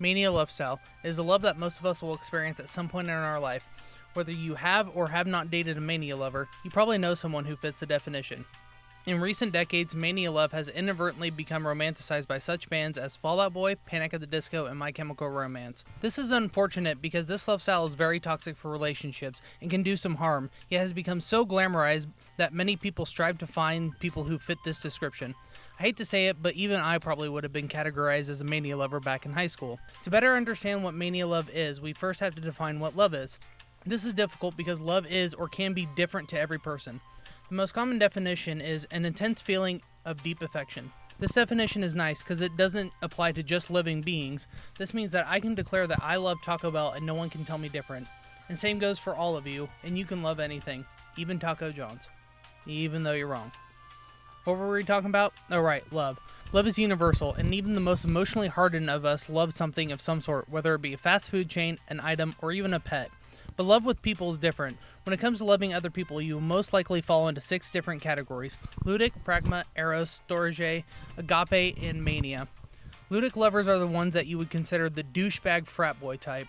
Mania love style is a love that most of us will experience at some point in our life. Whether you have or have not dated a mania lover, you probably know someone who fits the definition. In recent decades, mania love has inadvertently become romanticized by such bands as Fall Out Boy, Panic at the Disco, and My Chemical Romance. This is unfortunate because this love style is very toxic for relationships and can do some harm, yet has become so glamorized that many people strive to find people who fit this description. I hate to say it, but even I probably would have been categorized as a mania lover back in high school. To better understand what mania love is, we first have to define what love is. This is difficult because love is or can be different to every person. The most common definition is an intense feeling of deep affection. This definition is nice because it doesn't apply to just living beings. This means that I can declare that I love Taco Bell and no one can tell me different. And same goes for all of you, and you can love anything, even Taco John's, even though you're wrong. What were we talking about? Oh right, love. Love is universal, and even the most emotionally hardened of us love something of some sort, whether it be a fast food chain, an item, or even a pet. But love with people is different. When it comes to loving other people, you will most likely fall into 6 different categories: ludic, pragma, eros, storge, agape, and mania. Ludic lovers are the ones that you would consider the douchebag frat boy type.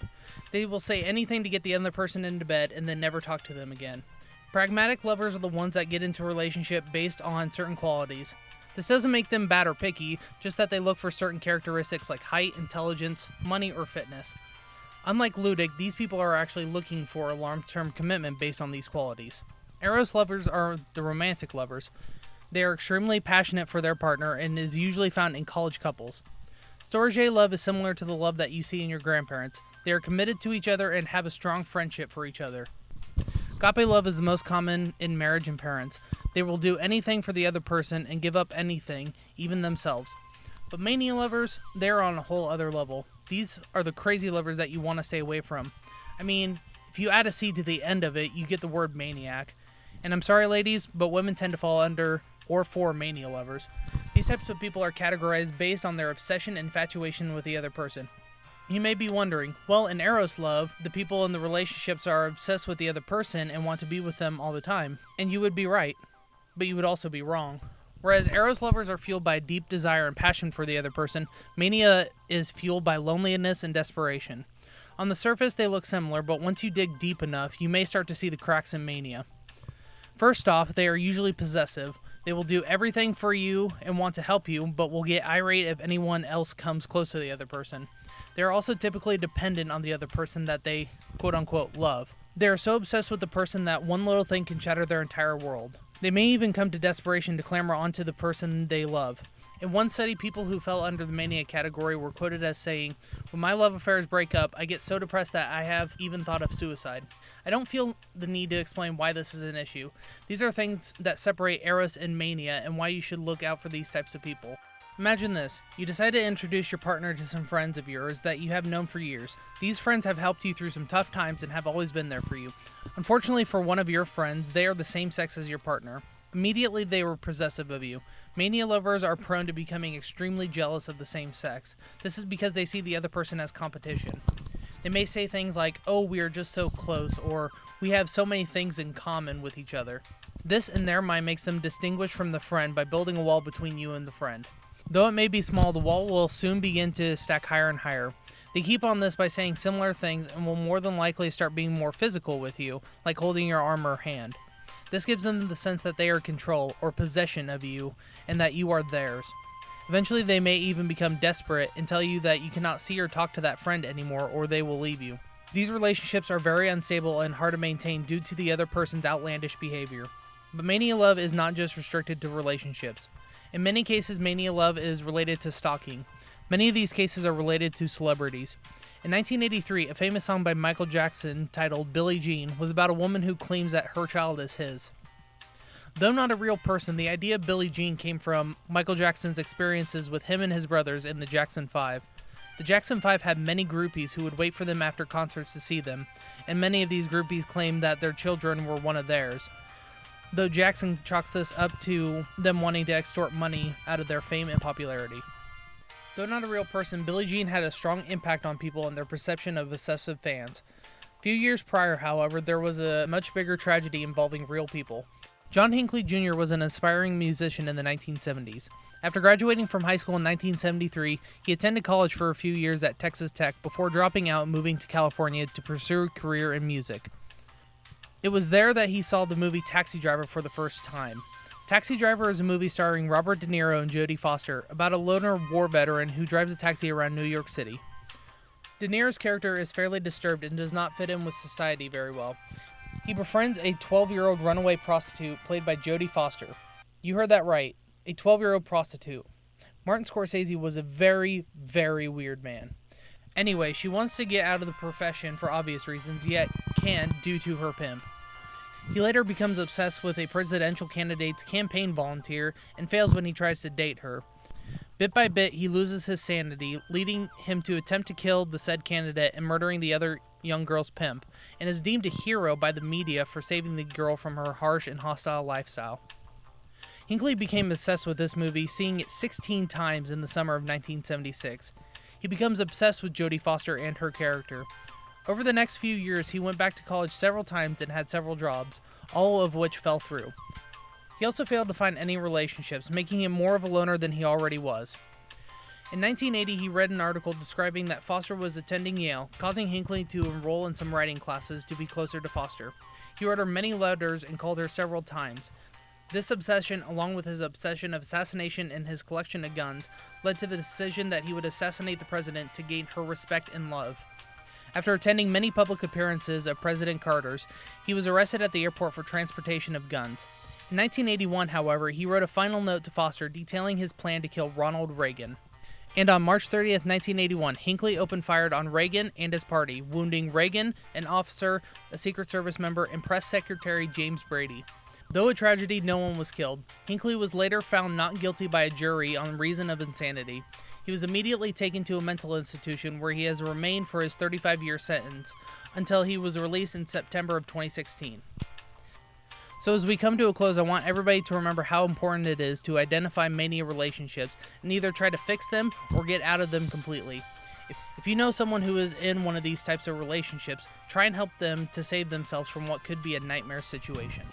They will say anything to get the other person into bed and then never talk to them again. Pragmatic lovers are the ones that get into a relationship based on certain qualities. This doesn't make them bad or picky, just that they look for certain characteristics like height, intelligence, money, or fitness. Unlike ludic, these people are actually looking for a long-term commitment based on these qualities. Eros lovers are the romantic lovers. They are extremely passionate for their partner and is usually found in college couples. Storge love is similar to the love that you see in your grandparents. They are committed to each other and have a strong friendship for each other. Agape love is the most common in marriage and parents. They will do anything for the other person and give up anything, even themselves. But mania lovers, they're on a whole other level. These are the crazy lovers that you want to stay away from. I mean, if you add a C to the end of it, you get the word maniac. And I'm sorry ladies, but women tend to fall under or for mania lovers. These types of people are categorized based on their obsession and infatuation with the other person. You may be wondering, well, in Eros love, the people in the relationships are obsessed with the other person and want to be with them all the time. And you would be right, but you would also be wrong. Whereas Eros lovers are fueled by a deep desire and passion for the other person, mania is fueled by loneliness and desperation. On the surface, they look similar, but once you dig deep enough, you may start to see the cracks in mania. First off, they are usually possessive. They will do everything for you and want to help you, but will get irate if anyone else comes close to the other person. They are also typically dependent on the other person that they quote-unquote love. They are so obsessed with the person that one little thing can shatter their entire world. They may even come to desperation to clamor onto the person they love. In one study, people who fell under the mania category were quoted as saying, "When my love affairs break up, I get so depressed that I have even thought of suicide." I don't feel the need to explain why this is an issue. These are things that separate Eros and mania and why you should look out for these types of people. Imagine this. You decide to introduce your partner to some friends of yours that you have known for years. These friends have helped you through some tough times and have always been there for you. Unfortunately for one of your friends, they are the same sex as your partner. Immediately they were possessive of you. Mania lovers are prone to becoming extremely jealous of the same sex. This is because they see the other person as competition. They may say things like, "Oh, we are just so close," or "We have so many things in common with each other." This in their mind makes them distinguish from the friend by building a wall between you and the friend. Though it may be small, the wall will soon begin to stack higher and higher. They keep on this by saying similar things and will more than likely start being more physical with you, like holding your arm or hand. This gives them the sense that they are in control or possession of you and that you are theirs. Eventually they may even become desperate and tell you that you cannot see or talk to that friend anymore or they will leave you. These relationships are very unstable and hard to maintain due to the other person's outlandish behavior. But mania love is not just restricted to relationships. In many cases, mania love is related to stalking. Many of these cases are related to celebrities. In 1983, a famous song by Michael Jackson titled "Billie Jean" was about a woman who claims that her child is his. Though not a real person, the idea of Billie Jean came from Michael Jackson's experiences with him and his brothers in the Jackson 5. The Jackson 5 had many groupies who would wait for them after concerts to see them, and many of these groupies claimed that their children were one of theirs. Though Jackson chalks this up to them wanting to extort money out of their fame and popularity. Though not a real person, Billie Jean had a strong impact on people and their perception of obsessive fans. A few years prior, however, there was a much bigger tragedy involving real people. John Hinckley Jr. was an aspiring musician in the 1970s. After graduating from high school in 1973, he attended college for a few years at Texas Tech before dropping out and moving to California to pursue a career in music. It was there that he saw the movie Taxi Driver for the first time. Taxi Driver is a movie starring Robert De Niro and Jodie Foster about a loner war veteran who drives a taxi around New York City. De Niro's character is fairly disturbed and does not fit in with society very well. He befriends a 12-year-old runaway prostitute played by Jodie Foster. You heard that right, a 12-year-old prostitute. Martin Scorsese was a very, very weird man. Anyway, she wants to get out of the profession for obvious reasons, yet can't due to her pimp. He later becomes obsessed with a presidential candidate's campaign volunteer and fails when he tries to date her. Bit by bit, he loses his sanity, leading him to attempt to kill the said candidate and murdering the other young girl's pimp, and is deemed a hero by the media for saving the girl from her harsh and hostile lifestyle. Hinckley became obsessed with this movie, seeing it 16 times in the summer of 1976. He becomes obsessed with Jodie Foster and her character. Over the next few years, he went back to college several times and had several jobs, all of which fell through. He also failed to find any relationships, making him more of a loner than he already was. In 1980, he read an article describing that Foster was attending Yale, causing Hinckley to enroll in some writing classes to be closer to Foster. He wrote her many letters and called her several times. This obsession, along with his obsession of assassination and his collection of guns, led to the decision that he would assassinate the president to gain her respect and love. After attending many public appearances of President Carter's, he was arrested at the airport for transportation of guns. In 1981, however, he wrote a final note to Foster detailing his plan to kill Ronald Reagan. And on March 30th, 1981, Hinckley opened fire on Reagan and his party, wounding Reagan, an officer, a Secret Service member, and Press Secretary James Brady. Though a tragedy, no one was killed. Hinckley was later found not guilty by a jury on reason of insanity. He was immediately taken to a mental institution where he has remained for his 35-year sentence until he was released in September of 2016. So as we come to a close, I want everybody to remember how important it is to identify mania relationships and either try to fix them or get out of them completely. If you know someone who is in one of these types of relationships, try and help them to save themselves from what could be a nightmare situation.